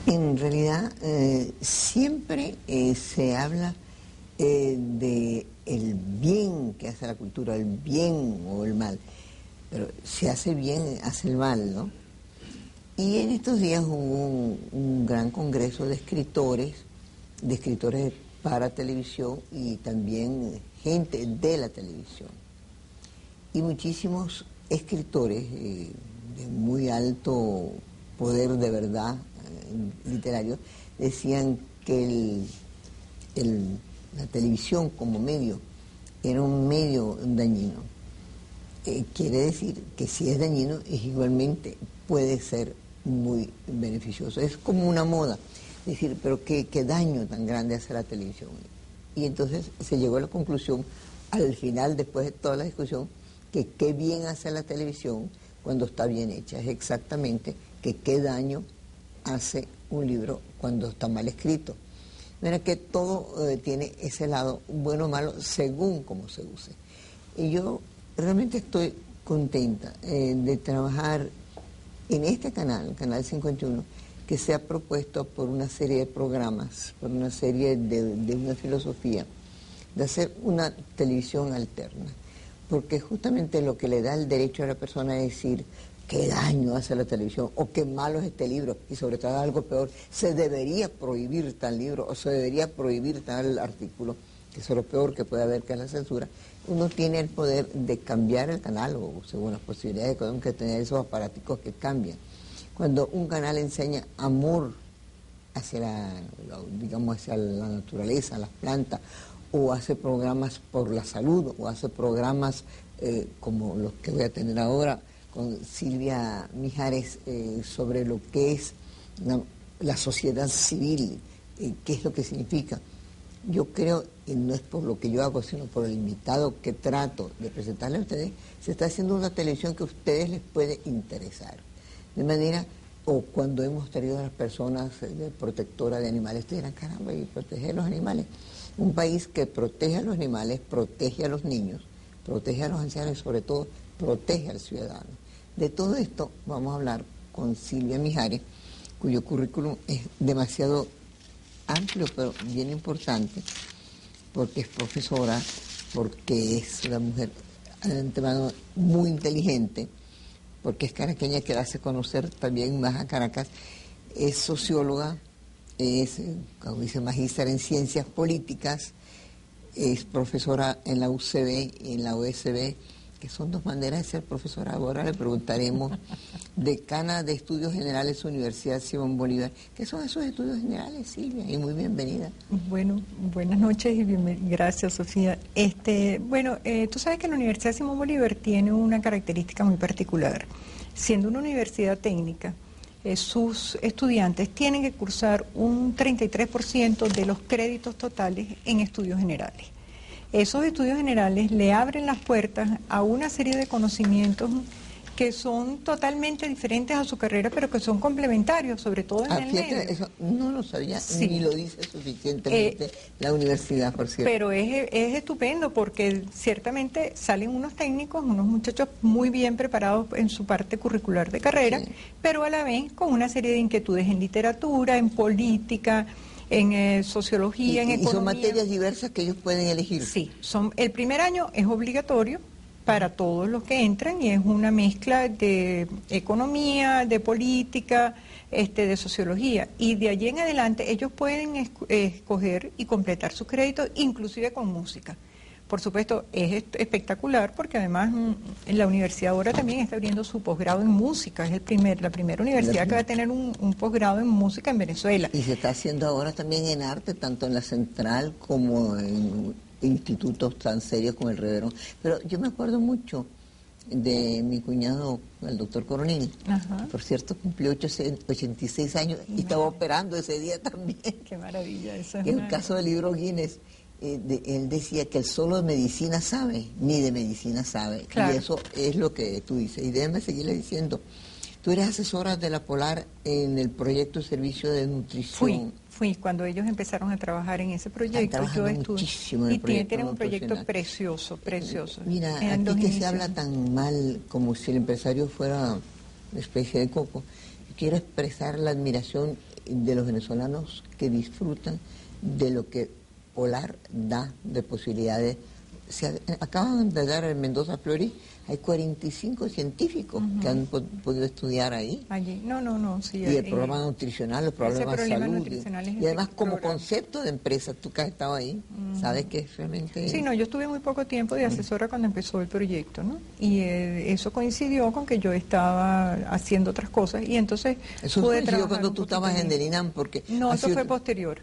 En realidad, siempre se habla de el bien que hace la cultura, el bien o el mal. Pero si hace bien, hace el mal, ¿no? Y en estos días hubo un gran congreso de escritores para televisión y también gente de la televisión. Y muchísimos escritores de muy alto poder de verdad literario decían que la televisión como medio era un medio dañino. Quiere decir que si es dañino, es igualmente puede ser muy beneficioso. Es como una moda, decir, pero qué daño tan grande hace la televisión. Y entonces se llegó a la conclusión, al final, después de toda la discusión, que qué bien hace la televisión cuando está bien hecha. Es exactamente que qué daño hace un libro cuando está mal escrito. Mira que todo tiene ese lado bueno o malo según cómo se use. Y yo realmente estoy contenta de trabajar en este canal, Canal 51, que se ha propuesto por una serie de programas, por una serie de una filosofía, de hacer una televisión alterna. Porque justamente lo que le da el derecho a la persona es decir qué daño hace la televisión o qué malo es este libro, y sobre todo algo peor, se debería prohibir tal libro o se debería prohibir tal artículo, que eso es lo peor que puede haber, que es la censura. Uno tiene el poder de cambiar el canal o según las posibilidades económicas de tener esos aparaticos que cambian. Cuando un canal enseña amor hacia hacia la naturaleza, las plantas, o hace programas por la salud, o hace programas como los que voy a tener ahora con Silvia Mijares sobre lo que es la sociedad civil, qué es lo que significa. Yo creo, y no es por lo que yo hago, sino por el invitado que trato de presentarle a ustedes, se está haciendo una televisión que a ustedes les puede interesar. De manera, o cuando hemos traído a las personas de protectora de animales, ustedes dirán, caramba, y proteger a los animales. Un país que protege a los animales, protege a los niños, protege a los ancianos y sobre todo protege al ciudadano. De todo esto vamos a hablar con Silvia Mijares, cuyo currículum es demasiado amplio, pero bien importante, porque es profesora, porque es una mujer de antemano muy inteligente, porque es caraqueña que la hace conocer también más a Caracas, es socióloga, es, como dice, magíster en ciencias políticas, es profesora en la UCB y en la OSB, que son dos maneras de ser profesora. Ahora le preguntaremos, decana de Estudios Generales, Universidad Simón Bolívar. ¿Qué son esos estudios generales, Silvia? Y muy bienvenida. Bueno, buenas noches y gracias, Sofía. Tú sabes que la Universidad Simón Bolívar tiene una característica muy particular. Siendo una universidad técnica, sus estudiantes tienen que cursar un 33% de los créditos totales en estudios generales. Esos estudios generales le abren las puertas a una serie de conocimientos que son totalmente diferentes a su carrera, pero que son complementarios, sobre todo en el medio. Eso no lo sabía, sí. Ni lo dice suficientemente la universidad, por cierto. Pero es estupendo porque ciertamente salen unos técnicos, unos muchachos muy bien preparados en su parte curricular de carrera, sí, pero a la vez con una serie de inquietudes en literatura, en política, en sociología, en economía. Y son materias diversas que ellos pueden elegir. Sí, el primer año es obligatorio para todos los que entran y es una mezcla de economía, de política, de sociología. Y de allí en adelante ellos pueden escoger y completar sus créditos, inclusive con música. Por supuesto, es espectacular porque además la universidad ahora también está abriendo su posgrado en música. Es la primera universidad que va a tener un posgrado en música en Venezuela. Y se está haciendo ahora también en arte, tanto en la Central como en institutos tan serios como el Reverón. Pero yo me acuerdo mucho de mi cuñado, el doctor Coronel. Ajá. Por cierto, cumplió 86 años y estaba operando ese día también. Qué maravilla eso. Es un caso del libro Guinness. Él decía que él solo de medicina sabe, ni de medicina sabe. Claro. Y eso es lo que tú dices. Y déjame seguirle diciendo, tú eres asesora de la Polar en el proyecto de servicio de nutrición. Fui cuando ellos empezaron a trabajar en ese proyecto. Yo estuve y tienen un proyecto precioso. Mira, aquí que se habla tan mal como si el empresario fuera una especie de coco. Quiero expresar la admiración de los venezolanos que disfrutan de lo que Polar da de posibilidades. Acaban de dar en Mendoza Flores, hay 45 científicos que han podido estudiar ahí. Allí, no, sí. Y el programa nutricional, los problemas de salud. Y además como concepto de empresa, tú que has estado ahí, sabes que es realmente... Sí, no, yo estuve muy poco tiempo de asesora cuando empezó el proyecto, ¿no? Y eso coincidió con que yo estaba haciendo otras cosas y entonces eso pude coincidió trabajar cuando un tú poquito estabas en bien. el INAM, porque... No, eso fue posterior,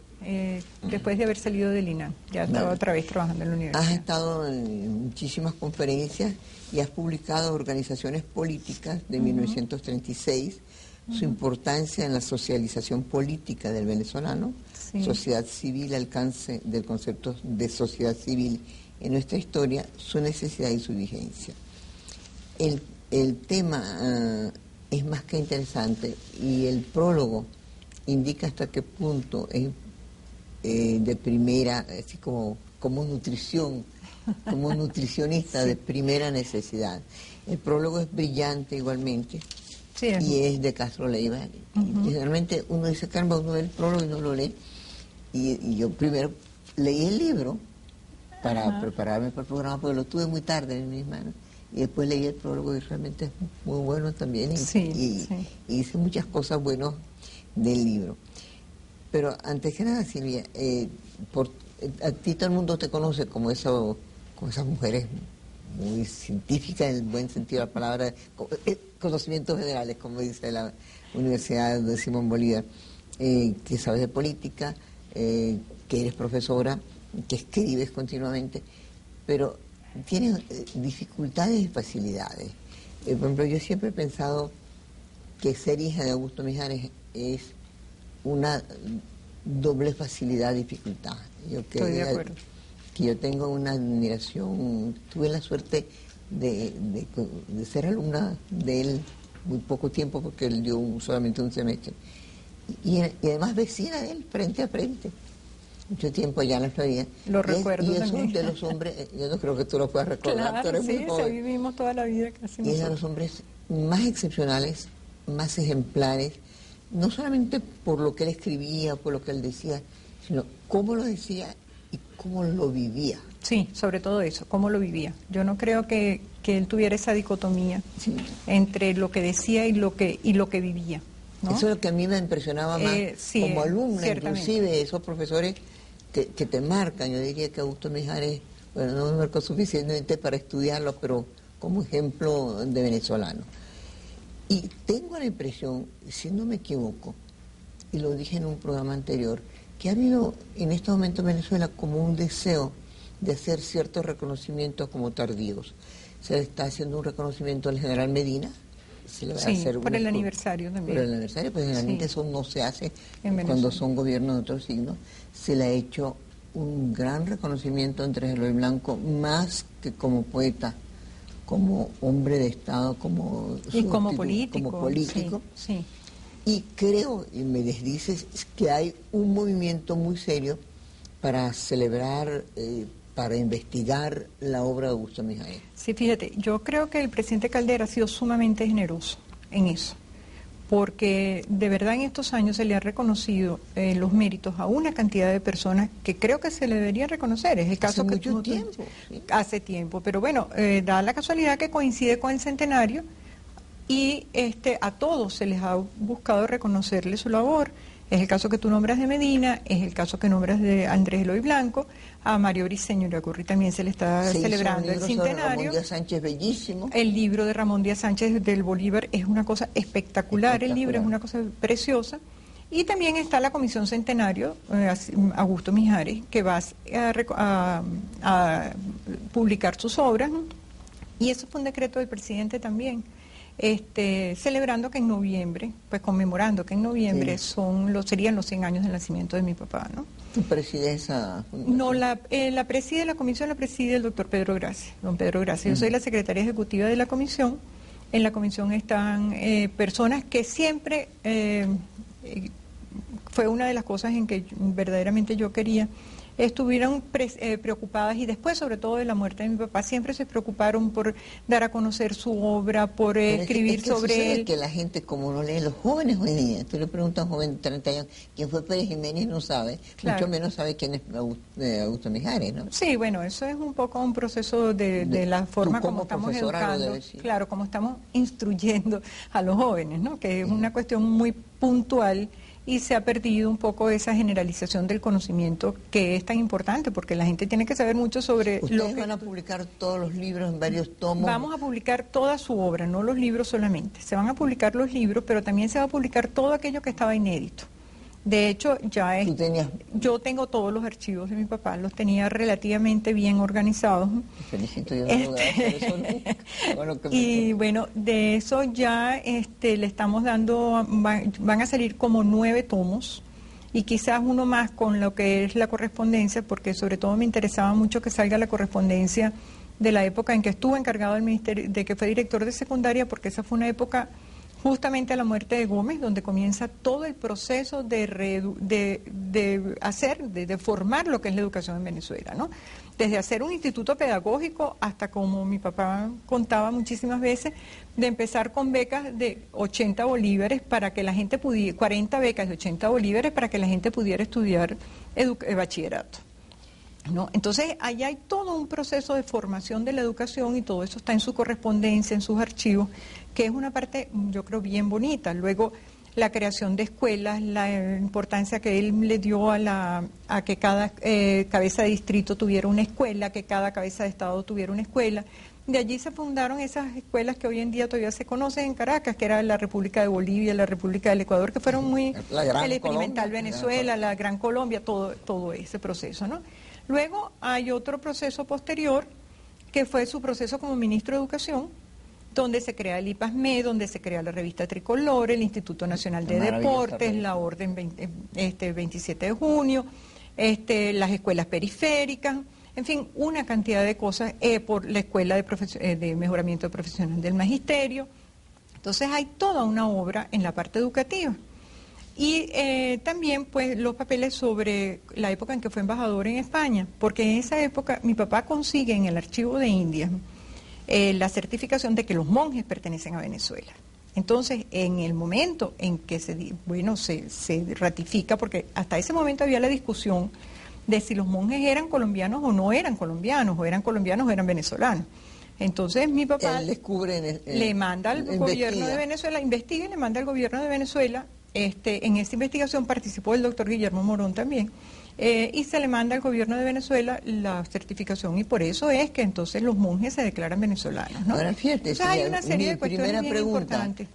después de haber salido del INAM. Ya estaba otra vez trabajando en la universidad. Has estado en muchísimas conferencias y has publicado Organizaciones Políticas de 1936, su importancia en la socialización política del venezolano, sociedad civil, alcance del concepto de sociedad civil en nuestra historia, su necesidad y su vigencia. El tema es más que interesante y el prólogo indica hasta qué punto es de primera, así como nutrición, como nutricionista de primera necesidad. El prólogo es brillante igualmente, y es de Castro Leiva. Y generalmente uno dice, caramba, uno ve el prólogo y no lo lee. Y yo primero leí el libro para prepararme para el programa, porque lo tuve muy tarde en mis manos. Y después leí el prólogo y realmente es muy bueno también. Y hice muchas cosas buenas del libro. Pero antes que nada, Silvia, a ti todo el mundo te conoce como esas mujeres muy científicas en el buen sentido de la palabra, conocimientos generales, como dice la Universidad de Simón Bolívar, que sabes de política, que eres profesora, que escribes continuamente, pero tienes dificultades y facilidades. Por ejemplo, yo siempre he pensado que ser hija de Augusto Mijares es una doble facilidad, dificultad. Estoy de acuerdo. Que yo tengo una admiración, tuve la suerte de ser alumna de él muy poco tiempo, porque él dio solamente un semestre, y además vecina de él, frente a frente, mucho tiempo allá en la Florida. Lo recuerdo y eso también. de los hombres, yo no creo que tú lo puedas recordar, Claro, tú eres sí, muy joven. vivimos toda la vida casi. Y es de los hombres más excepcionales, más ejemplares, no solamente por lo que él escribía, por lo que él decía, sino cómo lo decía y cómo lo vivía. Sí, sobre todo eso, cómo lo vivía. Yo no creo que él tuviera esa dicotomía entre lo que decía y lo que vivía, ¿no? Eso es lo que a mí me impresionaba más como alumna, inclusive esos profesores que te marcan. Yo diría que Augusto Mijares, bueno, no me marcó suficientemente para estudiarlo, pero como ejemplo de venezolano. Y tengo la impresión, si no me equivoco, y lo dije en un programa anterior, que ha habido en estos momentos en Venezuela como un deseo de hacer ciertos reconocimientos como tardíos. Se está haciendo un reconocimiento al general Medina. Se le va a hacer por el aniversario también. Por el aniversario, pues generalmente eso no se hace cuando son gobiernos de otros signos. Se le ha hecho un gran reconocimiento a Andrés Eloy Blanco, más que como poeta, como hombre de Estado, como político. Sí. Y creo, y me desdices, que hay un movimiento muy serio para celebrar, para investigar la obra de Augusto Mijares. Sí, fíjate, yo creo que el presidente Caldera ha sido sumamente generoso en eso, porque de verdad en estos años se le ha reconocido los méritos a una cantidad de personas que creo que se le debería reconocer. Es el caso hace que mucho tiempo. Sí. Hace tiempo, pero bueno, da la casualidad que coincide con el centenario y a todos se les ha buscado reconocerle su labor. Es el caso que tú nombras de Medina, es el caso que nombras de Andrés Eloy Blanco, a Mario Briceño Iragorri también se le está celebrando el centenario. Ramón Díaz Sánchez, bellísimo. El libro de Ramón Díaz Sánchez del Bolívar es una cosa espectacular, el libro es una cosa preciosa. Y también está la Comisión Centenario, Augusto Mijares, que va a publicar sus obras, ¿no? Y eso fue un decreto del presidente también. Celebrando que en noviembre, pues conmemorando que en noviembre serían los 100 años del nacimiento de mi papá, ¿no? ¿Tú presides esa fundación? No, la comisión la preside el doctor Pedro Gracia, don Pedro Gracia. Yo soy la secretaria ejecutiva de la comisión. En la comisión están personas que siempre, fue una de las cosas en que verdaderamente yo quería estuvieron preocupadas, y después sobre todo de la muerte de mi papá, siempre se preocuparon por dar a conocer su obra, por escribir es que sobre él. Que la gente, como no lee, los jóvenes hoy día, tú le preguntas a un joven de 30 años quién fue Pérez Jiménez, no sabe, Claro. mucho menos sabe quién es Augusto Mijares, ¿no? Sí, bueno, eso es un poco un proceso de la forma tú como estamos educando, decir. claro, como estamos instruyendo a los jóvenes, ¿no? Que es una cuestión muy puntual, y se ha perdido un poco esa generalización del conocimiento que es tan importante, porque la gente tiene que saber mucho sobre ¿Ustedes van a publicar todos los libros en varios tomos? Vamos a publicar toda su obra, no los libros solamente. Se van a publicar los libros, pero también se va a publicar todo aquello que estaba inédito. De hecho, yo tengo todos los archivos de mi papá, los tenía relativamente bien organizados. Felicito, yo no voy a hacer eso nunca. Bueno, y bueno, de eso ya le estamos dando, van a salir como 9 tomos, y quizás uno más con lo que es la correspondencia, porque sobre todo me interesaba mucho que salga la correspondencia de la época en que estuve encargado del ministerio, de que fue director de secundaria, porque esa fue una época justamente a la muerte de Gómez, donde comienza todo el proceso de formar lo que es la educación en Venezuela, ¿no? Desde hacer un instituto pedagógico hasta, como mi papá contaba muchísimas veces, de empezar con becas de 80 bolívares para que la gente pudiera, 40 becas de 80 bolívares para que la gente pudiera estudiar bachillerato, ¿no? Entonces, allá hay todo un proceso de formación de la educación, y todo eso está en su correspondencia, en sus archivos, que es una parte, yo creo, bien bonita. Luego, la creación de escuelas, la importancia que él le dio a que cada cabeza de distrito tuviera una escuela, que cada cabeza de estado tuviera una escuela. De allí se fundaron esas escuelas que hoy en día todavía se conocen en Caracas, que era la República de Bolivia, la República del Ecuador, que fueron muy... el Experimental Venezuela, la Gran Colombia, todo ese proceso, ¿no? Luego hay otro proceso posterior, que fue su proceso como ministro de Educación, donde se crea el IPASME, donde se crea la revista Tricolor, el Instituto Nacional de Deportes, la Orden 27 de junio, las escuelas periféricas, en fin, una cantidad de cosas, por la Escuela de Mejoramiento Profesional del Magisterio. Entonces hay toda una obra en la parte educativa. Y también pues los papeles sobre la época en que fue embajador en España, porque en esa época mi papá consigue en el archivo de Indias la certificación de que los monjes pertenecen a Venezuela. Entonces, en el momento en que se ratifica, porque hasta ese momento había la discusión de si los monjes eran colombianos o no eran colombiaos o eran venezolanos. Entonces mi papá le manda al gobierno de Venezuela, investiga y le manda al gobierno de Venezuela. En esta investigación participó el doctor Guillermo Morón también, y se le manda al gobierno de Venezuela la certificación, y por eso es que entonces los monjes se declaran venezolanos, ¿no? Ahora fíjate, hay una serie de cuestiones bien importantes.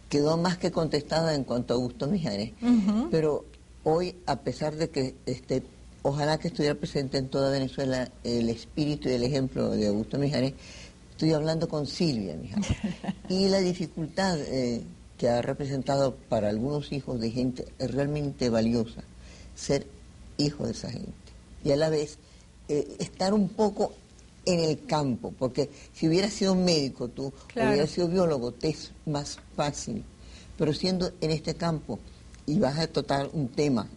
Quedó más que contestada en cuanto a Augusto Mijares, pero hoy, a pesar de que ojalá que estuviera presente en toda Venezuela el espíritu y el ejemplo de Augusto Mijares, estoy hablando con Silvia Mijares, y la dificultad que ha representado para algunos hijos de gente realmente valiosa ser hijo de esa gente, y a la vez estar un poco en el campo, porque si hubieras sido médico tú, claro, o hubieras sido biólogo, te es más fácil, pero siendo en este campo, y vas a tratar un tema,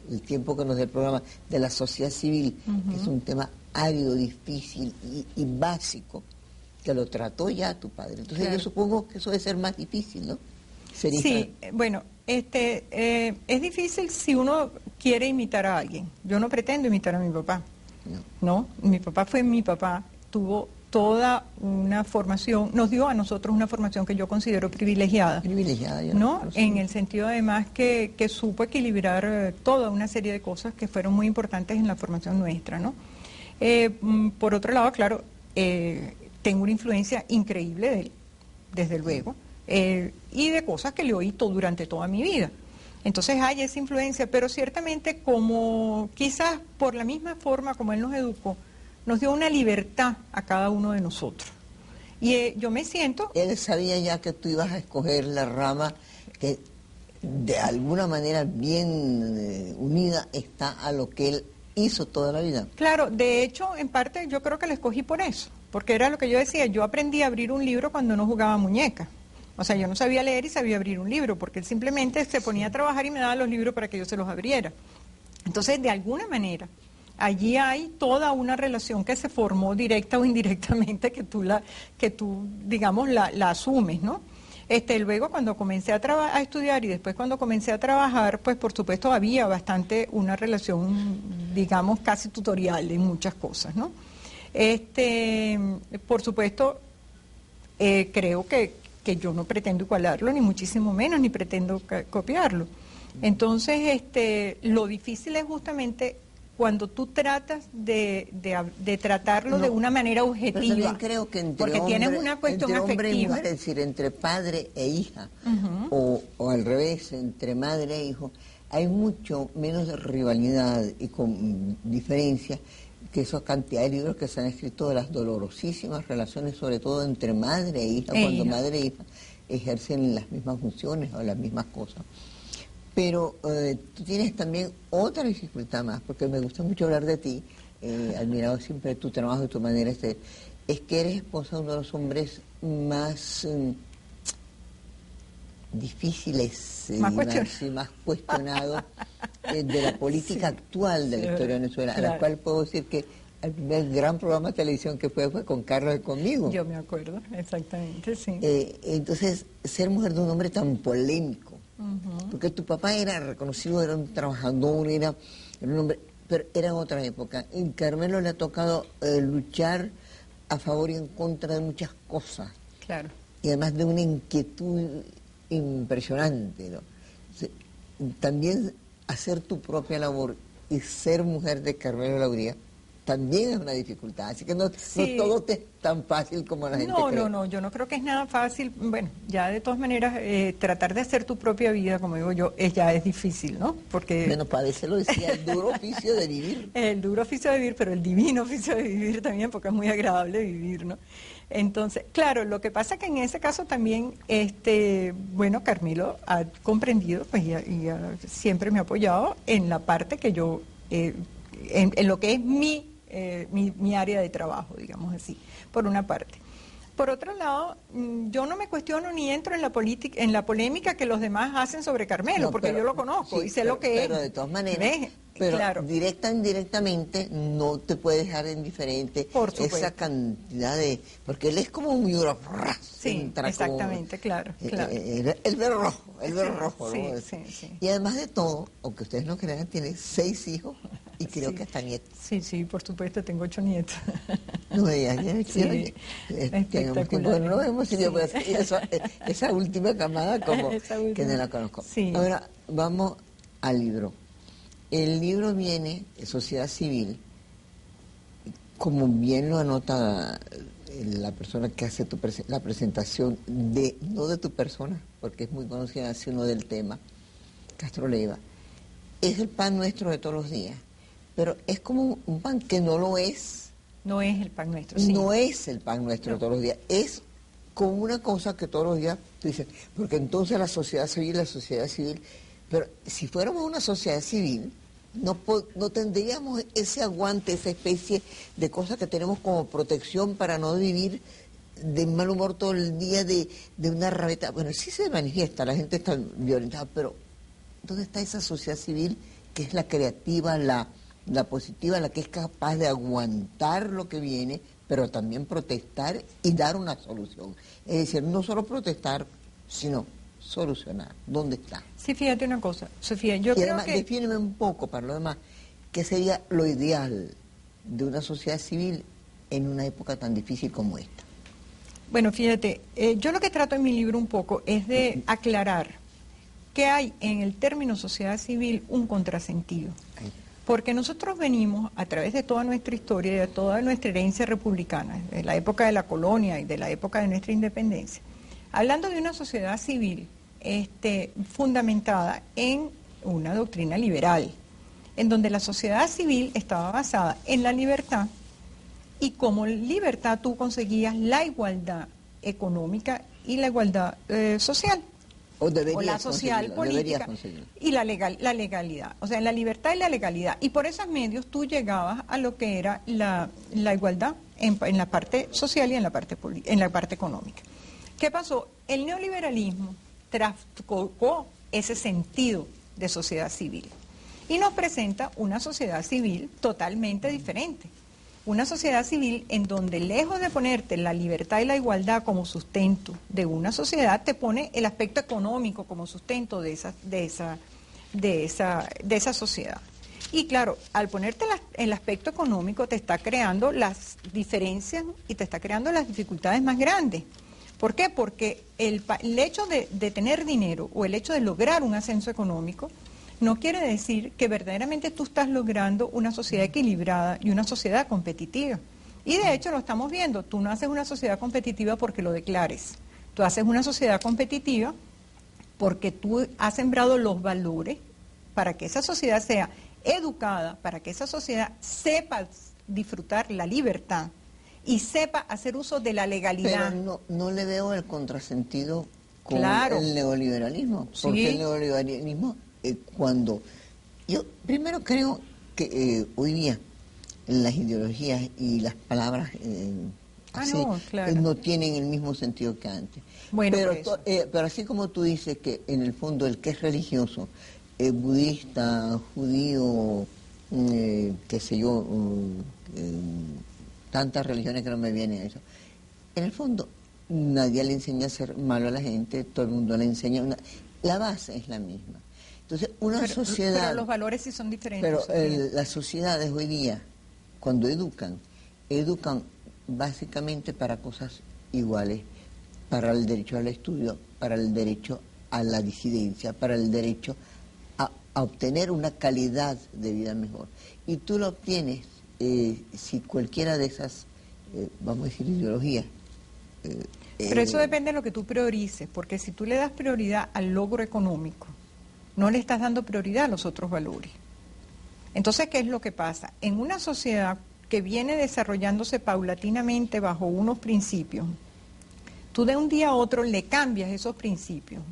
el tiempo que nos dé el programa, de la sociedad civil, que es un tema árido, difícil y básico, que lo trató ya tu padre. Entonces claro, yo supongo que eso debe ser más difícil, ¿no? Sí, bueno, es difícil si uno quiere imitar a alguien. Yo no pretendo imitar a mi papá, no. Mi papá fue mi papá, tuvo toda una formación, nos dio a nosotros una formación que yo considero privilegiada. Privilegiada, ¿no? En el sentido además que supo equilibrar toda una serie de cosas que fueron muy importantes en la formación nuestra, ¿no? Por otro lado, claro, tengo una influencia increíble de él, desde luego, y de cosas que le oí durante toda mi vida. Entonces hay esa influencia, pero ciertamente como quizás por la misma forma como él nos educó, nos dio una libertad a cada uno de nosotros. Y yo me siento... Él sabía ya que tú ibas a escoger la rama que de alguna manera bien unida está a lo que él hizo toda la vida. Claro, de hecho, en parte yo creo que la escogí por eso, porque era lo que yo decía, yo aprendí a abrir un libro cuando no jugaba muñeca. O sea, yo no sabía leer y sabía abrir un libro, porque él simplemente se ponía a trabajar y me daba los libros para que yo se los abriera. Entonces, de alguna manera, allí hay toda una relación que se formó directa o indirectamente que tú digamos, la asumes, ¿no? Luego cuando comencé a estudiar y después cuando comencé a trabajar, pues por supuesto había bastante una relación, digamos, casi tutorial en muchas cosas, ¿no? Por supuesto, creo que yo no pretendo igualarlo, ni muchísimo menos, ni pretendo copiarlo. Entonces, lo difícil es justamente cuando tú tratas de tratarlo de una manera objetiva. Pero también creo que porque tienes una cuestión entre hombre y afectiva. mujer, es decir, entre padre e hija, o al revés, entre madre e hijo, hay mucho menos rivalidad y con diferencia que esa cantidad de libros que se han escrito de las dolorosísimas relaciones, sobre todo entre madre e hija, cuando madre e hija ejercen las mismas funciones o las mismas cosas. Pero tú tienes también otra dificultad más, porque me gusta mucho hablar de ti, admirado siempre tu trabajo y tu manera de ser, es que eres esposa de uno de los hombres más difíciles y más cuestionados de la política actual de la historia de Venezuela, a la cual puedo decir que el primer gran programa de televisión que fue con Carlos y conmigo. Yo me acuerdo, exactamente, sí. Entonces, ser mujer de un hombre tan polémico, porque tu papá era reconocido, era un trabajador, era un hombre, pero era otra época. En Carmelo le ha tocado luchar a favor y en contra de muchas cosas. Claro. Y además de una inquietud impresionante, ¿no? También hacer tu propia labor y ser mujer de Carmelo Lauría también es una dificultad, así que no todo es tan fácil como la gente cree. No, yo no creo que es nada fácil. Bueno, ya de todas maneras, tratar de hacer tu propia vida, como digo yo, ya es difícil, ¿no? Porque... Bueno, Padece lo decía, el duro oficio de vivir. El duro oficio de vivir, pero el divino oficio de vivir también, porque es muy agradable vivir, ¿no? Entonces, claro, lo que pasa que en ese caso también, bueno, Carmelo ha comprendido, pues, y siempre me ha apoyado en la parte que yo, en lo que es mi área de trabajo, digamos así, por una parte. Por otro lado, yo no me cuestiono ni entro en la política, en la polémica que los demás hacen sobre Carmelo, porque yo lo conozco y sé lo que es. Pero de todas maneras, pero claro, directa o indirectamente no te puede dejar indiferente esa cantidad de... Porque él es como un muro. Sí, exactamente, claro. El verde rojo, sí, ¿no? Sí. Y además de todo, aunque ustedes no crean, tiene 6 hijos y creo que hasta nietos. Sí, por supuesto, tengo 8 nietos. No me digas, no nos hemos ido por esa última camada como que no la conozco. Sí. Ahora vamos al libro. El libro viene de Sociedad Civil, como bien lo anota la persona que hace la presentación, no de tu persona, porque es muy conocida, sino del tema, Castro Leiva. Es el pan nuestro de todos los días, pero es como un pan que no lo es. No es el pan nuestro, sí. No es el pan nuestro de todos los días, es como una cosa que todos los días tú dices, porque entonces la sociedad civil, pero si fuéramos una sociedad civil, no tendríamos ese aguante, esa especie de cosas que tenemos como protección para no vivir de mal humor todo el día, de una rabeta. Bueno, sí se manifiesta, la gente está violentada, pero ¿dónde está esa sociedad civil que es la creativa, la positiva, la que es capaz de aguantar lo que viene, pero también protestar y dar una solución? Es decir, no solo protestar, sino solucionar. ¿Dónde está? Sí, fíjate una cosa, Sofía, yo creo además, defíneme un poco, para lo demás, ¿qué sería lo ideal de una sociedad civil en una época tan difícil como esta? Bueno, fíjate, yo lo que trato en mi libro un poco es de aclarar que hay en el término sociedad civil un contrasentido. Porque nosotros venimos, a través de toda nuestra historia y de toda nuestra herencia republicana, de la época de la colonia y de la época de nuestra independencia, hablando de una sociedad civil fundamentada en una doctrina liberal, en donde la sociedad civil estaba basada en la libertad, y como libertad tú conseguías la igualdad económica y la igualdad social. O la social, política y la legalidad. O sea, en la libertad y la legalidad. Y por esos medios tú llegabas a lo que era la igualdad en la parte social y en la parte económica. ¿Qué pasó? El neoliberalismo trastocó ese sentido de sociedad civil y nos presenta una sociedad civil totalmente diferente. Una sociedad civil en donde, lejos de ponerte la libertad y la igualdad como sustento de una sociedad, te pone el aspecto económico como sustento de esa sociedad. Y claro, al ponerte el aspecto económico te está creando las diferencias y te está creando las dificultades más grandes. ¿Por qué? Porque el hecho de tener dinero o el hecho de lograr un ascenso económico no quiere decir que verdaderamente tú estás logrando una sociedad equilibrada y una sociedad competitiva. Y de hecho lo estamos viendo, tú no haces una sociedad competitiva porque lo declares, tú haces una sociedad competitiva porque tú has sembrado los valores para que esa sociedad sea educada, para que esa sociedad sepa disfrutar la libertad y sepa hacer uso de la legalidad. Pero no le veo el contrasentido con Claro. el neoliberalismo, porque Sí. el neoliberalismo, cuando yo primero creo que hoy día las ideologías y las palabras claro. no tienen el mismo sentido que antes. Bueno, pero así como tú dices que en el fondo el que es religioso, budista, judío, qué sé yo, tantas religiones que no me vienen a eso. En el fondo, nadie le enseña a ser malo a la gente, todo el mundo le enseña. La base es la misma. Entonces, sociedad... Pero los valores sí son diferentes. Pero las sociedades hoy día, cuando educan básicamente para cosas iguales, para el derecho al estudio, para el derecho a la disidencia, para el derecho a obtener una calidad de vida mejor. Y tú lo obtienes si cualquiera de esas, vamos a decir, ideologías. Pero eso depende de lo que tú priorices, porque si tú le das prioridad al logro económico, no le estás dando prioridad a los otros valores. Entonces, ¿qué es lo que pasa? En una sociedad que viene desarrollándose paulatinamente bajo unos principios, tú de un día a otro le cambias esos principios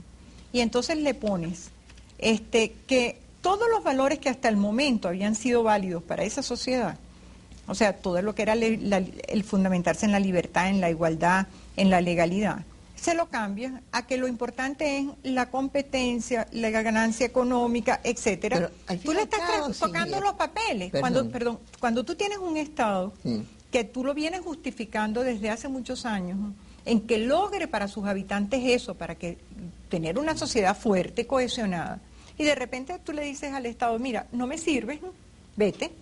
y entonces le pones que todos los valores que hasta el momento habían sido válidos para esa sociedad, o sea, todo lo que era el fundamentarse en la libertad, en la igualdad, en la legalidad, se lo cambia a que lo importante es la competencia, la ganancia económica, etcétera. Tú le estás tocando los papeles. Cuando tú tienes un Estado que tú lo vienes justificando desde hace muchos años, en que logre para sus habitantes eso, para que tener una sociedad fuerte, cohesionada, y de repente tú le dices al Estado, mira, no me sirves, vete,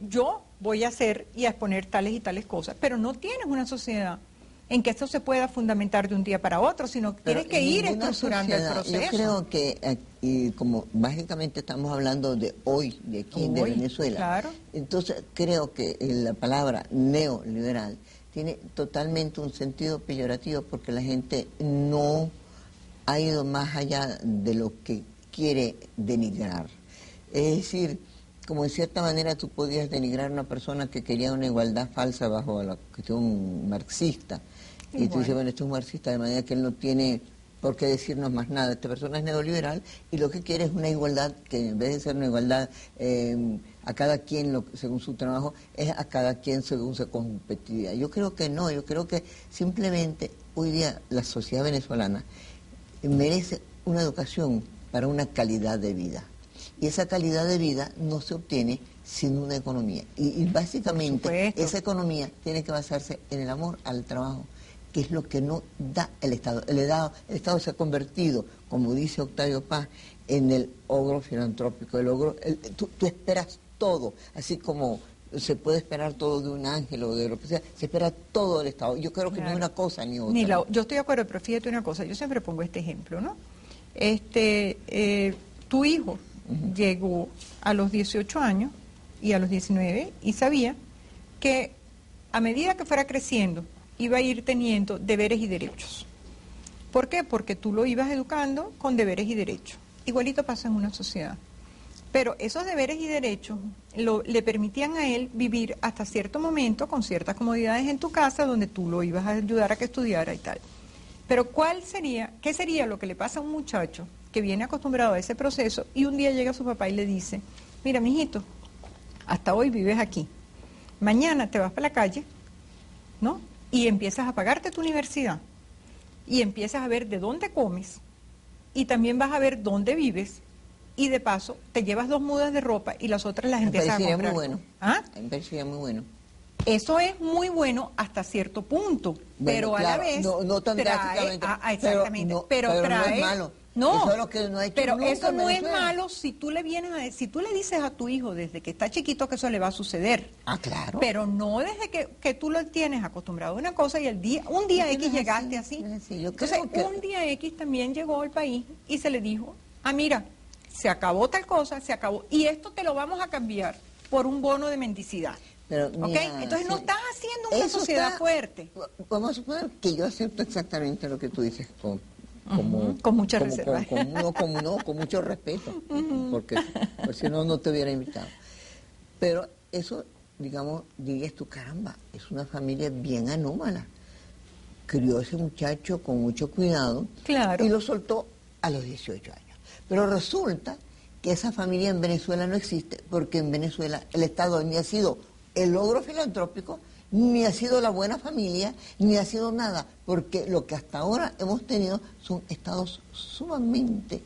yo voy a hacer y a exponer tales y tales cosas, pero no tienes una sociedad en que esto se pueda fundamentar de un día para otro, sino que tienes que ir estructurando el proceso. Yo creo que, y como básicamente estamos hablando de hoy, de aquí, de Venezuela, claro. Entonces creo que la palabra neoliberal tiene totalmente un sentido peyorativo porque la gente no ha ido más allá de lo que quiere denigrar. Es decir, como en cierta manera tú podías denigrar a una persona que quería una igualdad falsa bajo la cuestión marxista. Y tú dices, bueno, esto es un marxista, de manera que él no tiene por qué decirnos más nada. Esta persona es neoliberal y lo que quiere es una igualdad que en vez de ser una igualdad a cada quien según su trabajo, es a cada quien según su competitividad. Yo creo que no, yo creo que simplemente hoy día la sociedad venezolana merece una educación para una calidad de vida. Y esa calidad de vida no se obtiene sin una economía. Y básicamente esa economía tiene que basarse en el amor al trabajo, que es lo que no da el Estado. El Estado se ha convertido, como dice Octavio Paz, en el ogro filantrópico. Tú esperas todo, así como se puede esperar todo de un ángel o de lo que sea, se espera todo del Estado. Yo creo que no es una cosa ni otra. Yo estoy de acuerdo, pero fíjate una cosa, yo siempre pongo este ejemplo, ¿no? Tu hijo llegó a los 18 años y a los 19 y sabía que a medida que fuera creciendo iba a ir teniendo deberes y derechos. ¿Por qué? Porque tú lo ibas educando con deberes y derechos. Igualito pasa en una sociedad. Pero esos deberes y derechos le permitían a él vivir hasta cierto momento con ciertas comodidades en tu casa donde tú lo ibas a ayudar a que estudiara y tal. Pero ¿qué sería lo que le pasa a un muchacho que viene acostumbrado a ese proceso y un día llega su papá y le dice, mira, mijito, hasta hoy vives aquí, mañana te vas para la calle, ¿no? Y empiezas a pagarte tu universidad y empiezas a ver de dónde comes y también vas a ver dónde vives y de paso te llevas 2 mudas de ropa y las otras las empiezas a comprar. Me parecería muy bueno. ¿Ah? Me parecería muy bueno. Eso es muy bueno hasta cierto punto, Bueno, pero claro, a la vez no tan trae, drásticamente, exactamente, pero trae, no es malo. no, eso es lo que no ha hecho pero nunca eso en no es Venezuela. malo si tú le vienes a si tú le dices a tu hijo desde que está chiquito que eso le va a suceder. Ah, claro. Pero no desde que tú lo tienes acostumbrado a una cosa y un día X llegaste así. Entonces, un día X también llegó al país y se le dijo, mira, se acabó tal cosa, se acabó, y esto te lo vamos a cambiar por un bono de mendicidad. Pero, mira, Entonces no estás haciendo una sociedad fuerte. Vamos a suponer que yo acepto exactamente lo que tú dices con mucha reserva. Con mucho respeto, porque si no te hubiera invitado. Pero eso, digamos, dirías tú, caramba, es una familia bien anómala. Crió a ese muchacho con mucho cuidado, claro, y lo soltó a los 18 años. Pero resulta que esa familia en Venezuela no existe, porque en Venezuela el Estado ni ha sido el logro filantrópico, ni ha sido la buena familia, ni ha sido nada, porque lo que hasta ahora hemos tenido son estados sumamente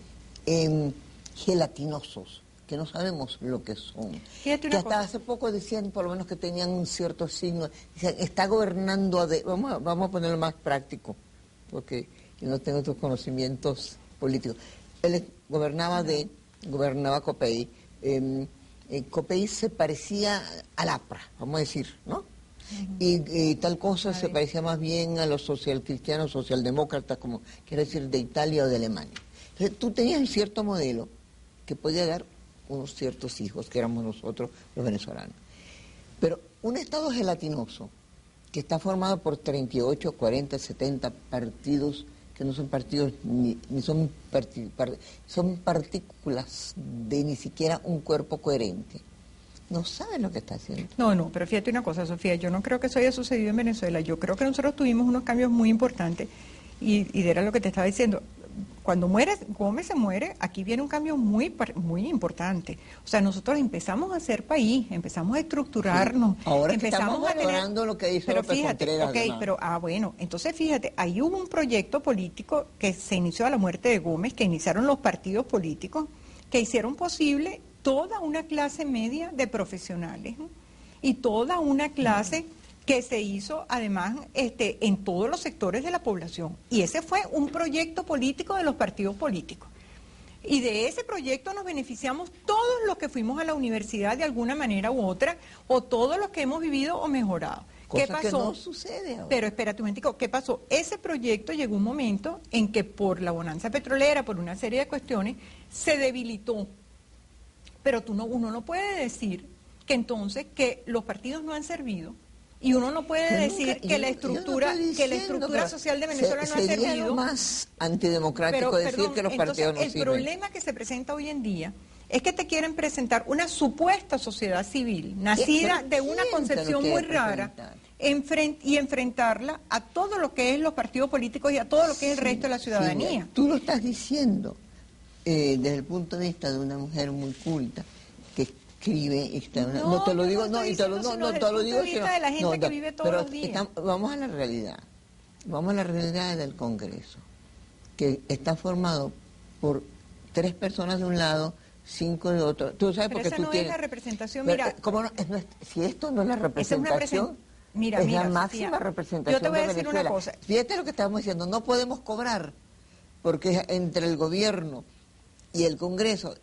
gelatinosos, que no sabemos lo que son. Que hasta hace poco decían, por lo menos, que tenían un cierto signo, decían, está gobernando, vamos a ponerlo más práctico, porque yo no tengo otros conocimientos políticos. Él gobernaba Copey. Copey se parecía al APRA, vamos a decir, ¿no? Y tal cosa se parecía más bien a los socialcristianos, socialdemócratas, como quiere decir, de Italia o de Alemania. Entonces tú tenías un cierto modelo que podía dar unos ciertos hijos, que éramos nosotros los venezolanos. Pero un Estado gelatinoso, que está formado por 38, 40, 70 partidos, que no son partidos ni son son partículas de ni siquiera un cuerpo coherente. No saben lo que está haciendo. No, pero fíjate una cosa, Sofía, yo no creo que eso haya sucedido en Venezuela. Yo creo que nosotros tuvimos unos cambios muy importantes y era lo que te estaba diciendo. Cuando Gómez se muere, aquí viene un cambio muy importante. O sea, nosotros empezamos a ser país, empezamos a estructurarnos. Sí. Ahora empezamos estamos valorando lo que hizo López Contreras. Bueno, entonces fíjate, ahí hubo un proyecto político que se inició a la muerte de Gómez, que iniciaron los partidos políticos, que hicieron posible toda una clase media de profesionales, ¿no? Y toda una clase que se hizo además en todos los sectores de la población. Y ese fue un proyecto político de los partidos políticos. Y de ese proyecto nos beneficiamos todos los que fuimos a la universidad de alguna manera u otra, o todos los que hemos vivido o mejorado. Cosa ¿Qué pasó? Que no sucede ahora. Pero espérate un momentico, ¿qué pasó? Ese proyecto llegó un momento en que por la bonanza petrolera, por una serie de cuestiones, se debilitó. Pero uno no puede decir que entonces que los partidos no han servido. Y uno no puede decir que la estructura social de Venezuela no ha servido. Sería lo más antidemocrático decir que los partidos no sirven. El problema que se presenta hoy en día es que te quieren presentar una supuesta sociedad civil, nacida de una concepción muy rara, y enfrentarla a todo lo que es los partidos políticos y a todo lo que es el resto de la ciudadanía. Tú lo estás diciendo desde el punto de vista de una mujer muy culta, que escribe, no te lo digo, no te lo digo, de la gente que vive todos los días. Vamos a la realidad del Congreso, que está formado por 3 personas de un lado, 5 de otro. Tú sabes, pero porque esa tú no tienes, es la representación, pero, mira. ¿cómo no? Si esto no es la representación, es la máxima Sofía, representación yo te voy a de decir Venezuela. una cosa. Fíjate lo que estamos diciendo, no podemos cobrar, porque entre el gobierno y el Congreso,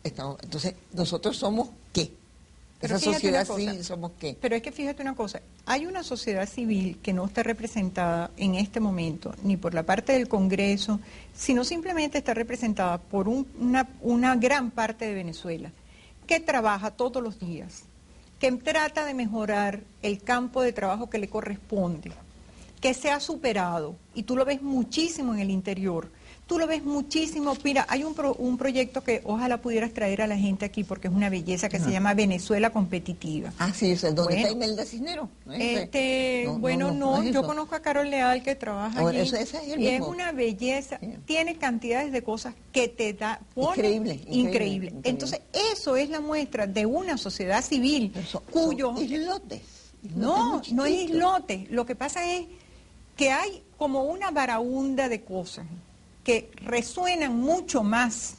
entonces, ¿nosotros somos qué? Pero esa sociedad civil, ¿somos qué? Pero es que fíjate una cosa, hay una sociedad civil que no está representada en este momento, ni por la parte del Congreso, sino simplemente está representada por una gran parte de Venezuela, que trabaja todos los días, que trata de mejorar el campo de trabajo que le corresponde, que se ha superado, y tú lo ves muchísimo en el interior. Tú lo ves muchísimo. Mira, hay un proyecto que ojalá pudieras traer a la gente aquí porque es una belleza que se llama Venezuela Competitiva. Ah, sí, es donde está Imelda Cisneros. Yo conozco a Carol Leal que trabaja allí. Ese es el y mismo. Es una belleza, tiene cantidades de cosas que te da, increíble. Entonces, eso es la muestra de una sociedad civil son islotes. No es islotes. Lo que pasa es que hay como una baraúnda de cosas que resuenan mucho más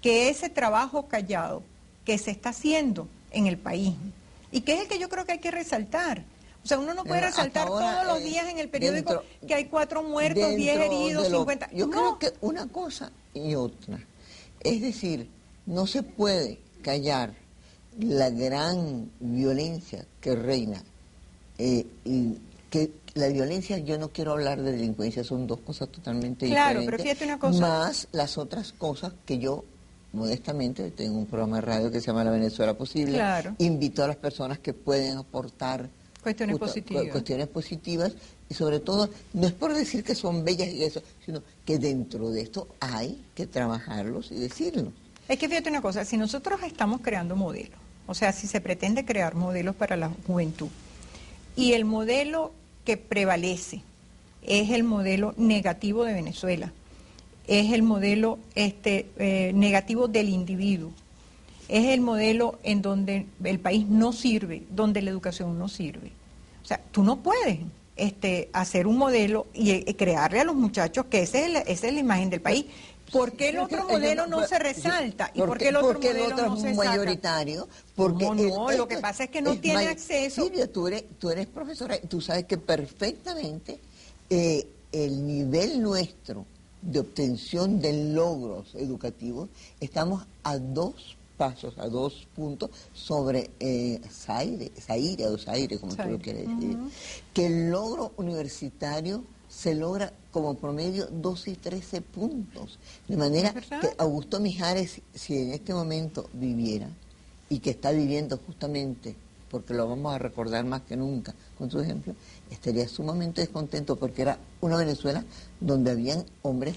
que ese trabajo callado que se está haciendo en el país, y que es el que yo creo que hay que resaltar. O sea, uno no puede resaltar todos los días en el periódico que hay 4 muertos, 10 heridos, 50... Yo creo que una cosa y otra. Es decir, no se puede callar la gran violencia que reina. Y que la violencia, yo no quiero hablar de delincuencia, son dos cosas totalmente claro, diferentes. pero fíjate una cosa. Más las otras cosas que yo, modestamente, tengo un programa de radio que se llama La Venezuela Posible. Claro. Invito a las personas que pueden aportar cuestiones positivas y sobre todo, no es por decir que son bellas y eso, sino que dentro de esto hay que trabajarlos y decirlo. Es que fíjate una cosa, si nosotros estamos creando modelos, o sea, si se pretende crear modelos para la juventud, y el modelo que prevalece es el modelo negativo de Venezuela, es el modelo negativo del individuo, es el modelo en donde el país no sirve, donde la educación no sirve. O sea, tú no puedes hacer un modelo y crearle a los muchachos que esa es la imagen del país. ¿Por qué el otro modelo no se resalta? ¿Y por qué el otro modelo no se saca? Mayoritario. Porque no, lo que pasa es que no tiene acceso. Silvia, tú eres profesora y tú sabes que perfectamente el nivel nuestro de obtención de logros educativos, estamos a 2 pasos, a 2 puntos sobre Zaire, como tú lo quieres decir. Que el logro universitario se logra como promedio 12 y 13 puntos. De manera que Augusto Mijares, si en este momento viviera, y que está viviendo justamente, porque lo vamos a recordar más que nunca con su ejemplo, estaría sumamente descontento porque era una Venezuela donde habían hombres,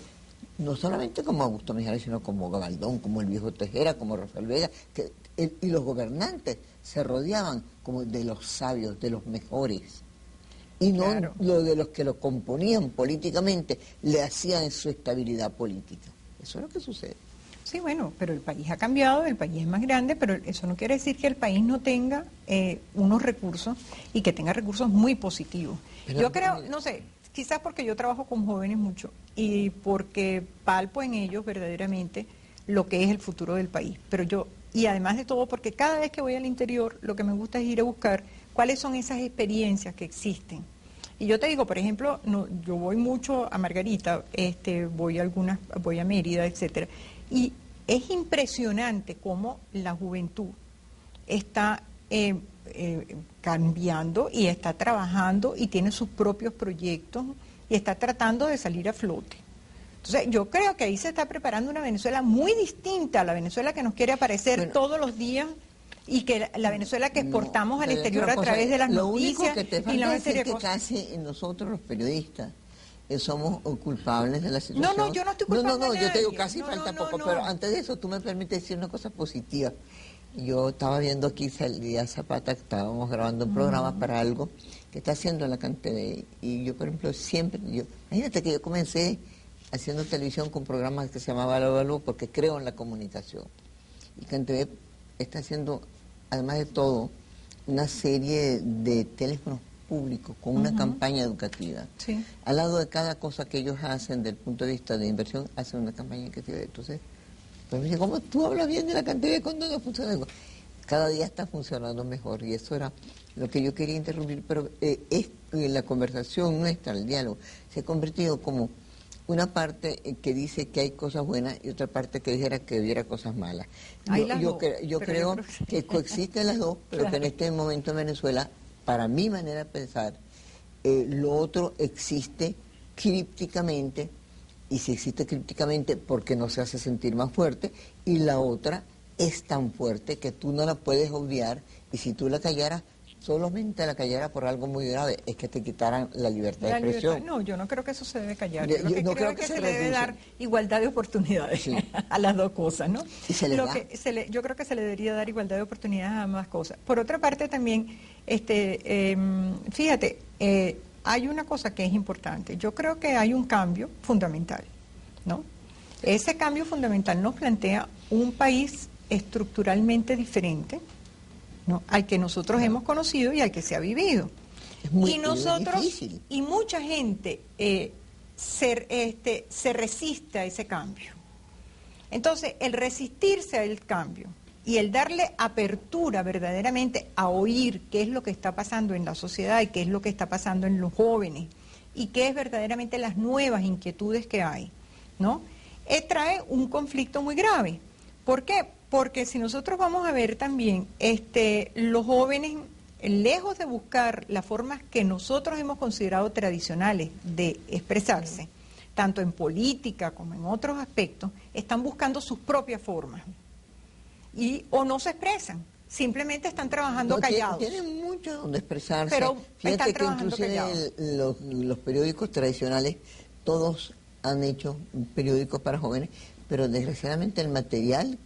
no solamente como Augusto Mijares, sino como Gabaldón, como el viejo Tejera, como Rafael Vega, y los gobernantes se rodeaban como de los sabios, de los mejores. Y no lo de los que lo componían políticamente, le hacían su estabilidad política. Eso es lo que sucede. Sí, bueno, pero el país ha cambiado, el país es más grande, pero eso no quiere decir que el país no tenga unos recursos y que tenga recursos muy positivos. Pero, yo creo, no sé, quizás porque yo trabajo con jóvenes mucho y porque palpo en ellos verdaderamente lo que es el futuro del país. Pero y además de todo, porque cada vez que voy al interior, lo que me gusta es ir a buscar cuáles son esas experiencias que existen. Y yo te digo, por ejemplo, yo voy mucho a Margarita, voy a Mérida, etcétera, y es impresionante cómo la juventud está cambiando y está trabajando y tiene sus propios proyectos y está tratando de salir a flote. Entonces, yo creo que ahí se está preparando una Venezuela muy distinta a la Venezuela que nos quiere aparecer todos los días y que la Venezuela que exportamos al exterior a través de las noticias. Lo único que te falta es que casi nosotros los periodistas somos culpables de la situación. No, yo no estoy culpando a nadie. Yo te digo, casi falta poco, pero antes de eso tú me permites decir una cosa positiva. Yo estaba viendo aquí Salida Zapata, que estábamos grabando un programa para algo que está haciendo la CanTV, y yo, por ejemplo, imagínate que yo comencé haciendo televisión con programas que se llamaba Aló, porque creo en la comunicación. Y CanTV está haciendo, además de todo, una serie de teléfonos públicos con una campaña educativa. Sí. Al lado de cada cosa que ellos hacen, desde el punto de vista de inversión, hacen una campaña educativa. Entonces, pues me dice, ¿cómo tú hablas bien de la CanTV cuando no funciona? Cada día está funcionando mejor, y eso era lo que yo quería interrumpir, pero la conversación nuestra, el diálogo, se ha convertido como una parte que dice que hay cosas buenas y otra parte que dijera que hubiera cosas malas. Yo creo que coexisten las dos, pero que en este momento en Venezuela, para mi manera de pensar, lo otro existe crípticamente, y si existe crípticamente porque no se hace sentir más fuerte, y la otra es tan fuerte que tú no la puedes obviar, y si tú la callaras, solamente la callara por algo muy grave, es que te quitaran la libertad de expresión. No, yo no creo que eso se debe callar. Yo no creo que se le debe dar igualdad de oportunidades a las dos cosas, ¿no? Y se le da. Yo creo que se le debería dar igualdad de oportunidades a ambas cosas. Por otra parte también, fíjate, hay una cosa que es importante. Yo creo que hay un cambio fundamental, ¿no? Ese cambio fundamental nos plantea un país estructuralmente diferente, ¿no?, al que nosotros hemos conocido y al que se ha vivido. Y nosotros, y mucha gente se resiste a ese cambio. Entonces, el resistirse al cambio y el darle apertura verdaderamente a oír qué es lo que está pasando en la sociedad y qué es lo que está pasando en los jóvenes y qué es verdaderamente las nuevas inquietudes que hay, ¿no? Trae un conflicto muy grave. ¿Por qué? Porque si nosotros vamos a ver también, los jóvenes, lejos de buscar las formas que nosotros hemos considerado tradicionales de expresarse, tanto en política como en otros aspectos, están buscando sus propias formas. O no se expresan, simplemente están trabajando callados. Tienen mucho donde expresarse. Pero fíjate que inclusive los periódicos tradicionales, todos han hecho periódicos para jóvenes, pero desgraciadamente el material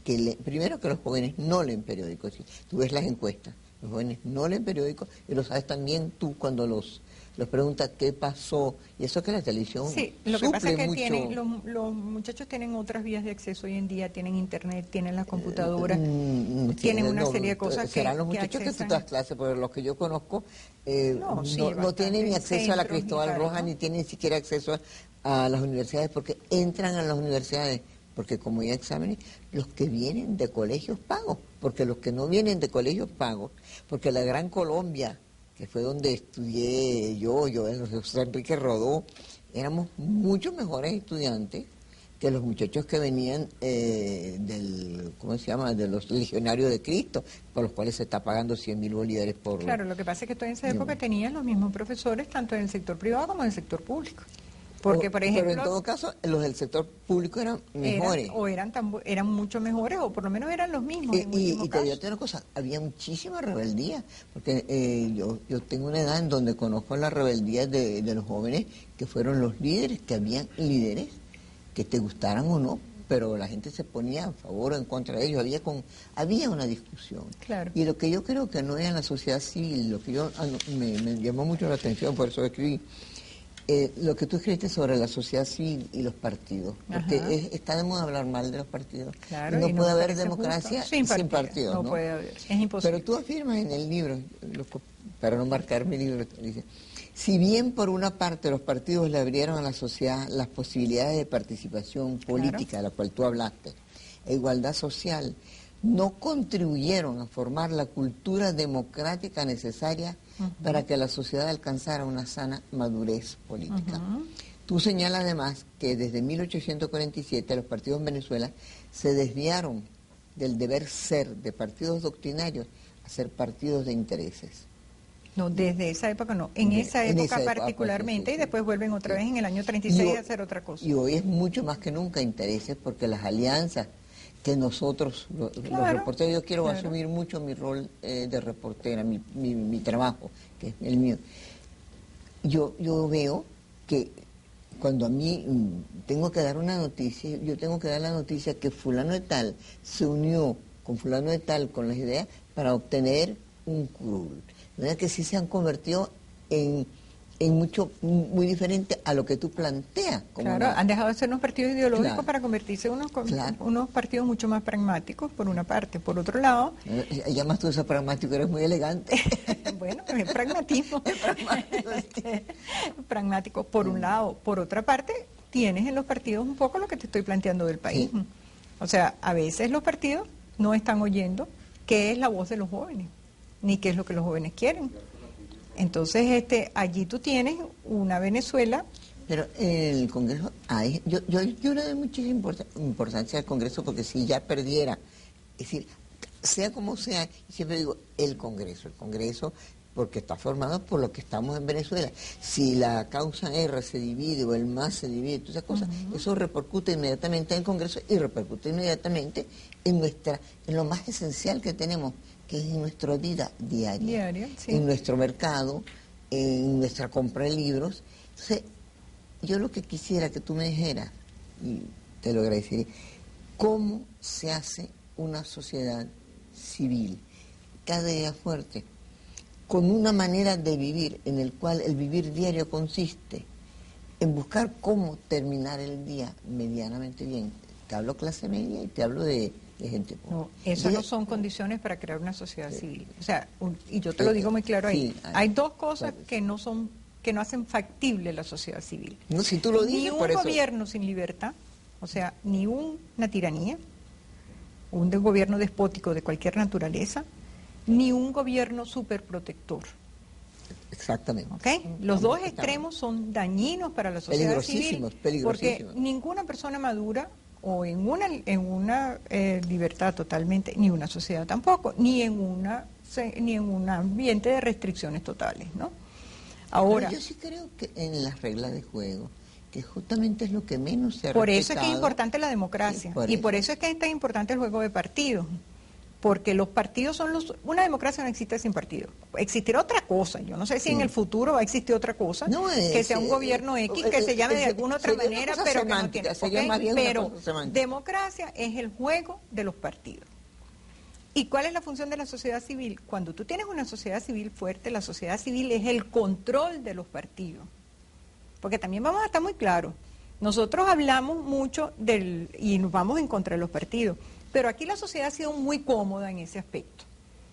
primero que los jóvenes no leen periódicos. Tú ves las encuestas, los jóvenes no leen periódicos y lo sabes también tú cuando los preguntas qué pasó, y eso que la televisión sí, lo que pasa es que mucho. los muchachos tienen otras vías de acceso hoy en día, tienen internet, tienen las computadoras, tienen una serie de cosas serán los muchachos que tú das clases, pero los que yo conozco no tienen ni acceso a la Cristóbal Rojas, ni tienen ni siquiera acceso a las universidades, porque entran a las universidades, porque como hay exámenes, los que vienen de colegios pagos, porque los que no vienen de colegios pagos, porque la Gran Colombia, que fue donde estudié yo en José Enrique Rodó, éramos mucho mejores estudiantes que los muchachos que venían ¿cómo se llama?, de los legionarios de Cristo, por los cuales se está pagando 100.000 bolívares por... Claro, lo que pasa es que tú en esa época tenías los mismos profesores, tanto en el sector privado como en el sector público. Porque, por ejemplo, pero en todo caso, los del sector público eran mejores. Eran mucho mejores, o por lo menos eran los mismos. Y te digo una cosa, había muchísima rebeldía, porque yo tengo una edad en donde conozco la rebeldía de los jóvenes, que fueron los líderes, que habían líderes, que te gustaran o no, pero la gente se ponía a favor o en contra de ellos, había una discusión. Claro. Y lo que yo creo que no es en la sociedad civil, lo que me llamó mucho la atención, por eso escribí, lo que tú escribiste sobre la sociedad civil y los partidos, porque está de moda hablar mal de los partidos. Claro, no puede haber democracia sin partidos, ¿no? No puede haber, es imposible. Pero tú afirmas en el libro, para no marcar mi libro, dice, si bien por una parte los partidos le abrieron a la sociedad las posibilidades de participación política, de la cual tú hablaste, e igualdad social, no contribuyeron a formar la cultura democrática necesaria para que la sociedad alcanzara una sana madurez política. Tú señalas además que desde 1847 los partidos en Venezuela se desviaron del deber ser de partidos doctrinarios a ser partidos de intereses. No, desde esa época no. En esa época particularmente, y después vuelven otra vez en el año 36 a hacer otra cosa. Y hoy es mucho más que nunca intereses, porque las alianzas que nosotros, los reporteros, yo quiero asumir mucho mi rol de reportera, mi trabajo, que es el mío. Yo veo que cuando a mí tengo que dar una noticia, yo tengo que dar la noticia que fulano de tal se unió con fulano de tal con las ideas para obtener un curul. De manera que sí se han convertido en mucho, muy diferente a lo que tú planteas. Claro, han dejado de ser unos partidos ideológicos para convertirse en unos partidos mucho más pragmáticos, por una parte. Por otro lado... Llamas tú eso pragmático, eres muy elegante. Bueno, es pragmatismo. Pragmático, por un lado. Por otra parte, tienes en los partidos un poco lo que te estoy planteando del país. Sí. O sea, a veces los partidos no están oyendo qué es la voz de los jóvenes, ni qué es lo que los jóvenes quieren. Entonces, allí tú tienes una Venezuela. Pero el Congreso, yo le doy muchísima importancia al Congreso, porque si ya perdiera, es decir, sea como sea, siempre digo el Congreso, porque está formado por lo que estamos en Venezuela. Si la causa R se divide o el MAS se divide, todas esas cosas, eso repercute inmediatamente en el Congreso y repercute inmediatamente en lo más esencial que tenemos, que es en nuestra vida diaria, sí. En nuestro mercado, en nuestra compra de libros. Entonces, yo lo que quisiera que tú me dijeras, y te lo agradecería, ¿cómo se hace una sociedad civil cada día fuerte, con una manera de vivir en el cual el vivir diario consiste en buscar cómo terminar el día medianamente bien? Te hablo clase media y te hablo de gente pobre. No, eso no son condiciones para crear una sociedad civil. O sea, y yo te lo digo muy claro ahí. Sí, hay dos cosas que no hacen factible la sociedad civil. No, si tú lo dices, ni un gobierno sin libertad, o sea, ni una tiranía, un gobierno despótico de cualquier naturaleza, ni un gobierno superprotector. Exactamente. ¿Okay? Los dos extremos son dañinos para la sociedad civil, porque ninguna persona madura o en una libertad totalmente, ni una sociedad tampoco, ni en un ambiente de restricciones totales, ¿no? Ahora, pero yo sí creo que en las reglas de juego, que justamente es lo que menos se ha por respetado. eso es que es importante la democracia, y por eso es que es tan importante el juego de partidos. Porque los partidos son una democracia no existe sin partidos. Existirá otra cosa, yo no sé si en el futuro va a existir otra cosa, que sea un gobierno X, que se llame de alguna otra manera, pero que no tiene. Pero democracia es el juego de los partidos. ¿Y cuál es la función de la sociedad civil? Cuando tú tienes una sociedad civil fuerte, la sociedad civil es el control de los partidos. Porque también vamos a estar muy claros, nosotros hablamos mucho y nos vamos en contra de los partidos, pero aquí la sociedad ha sido muy cómoda en ese aspecto,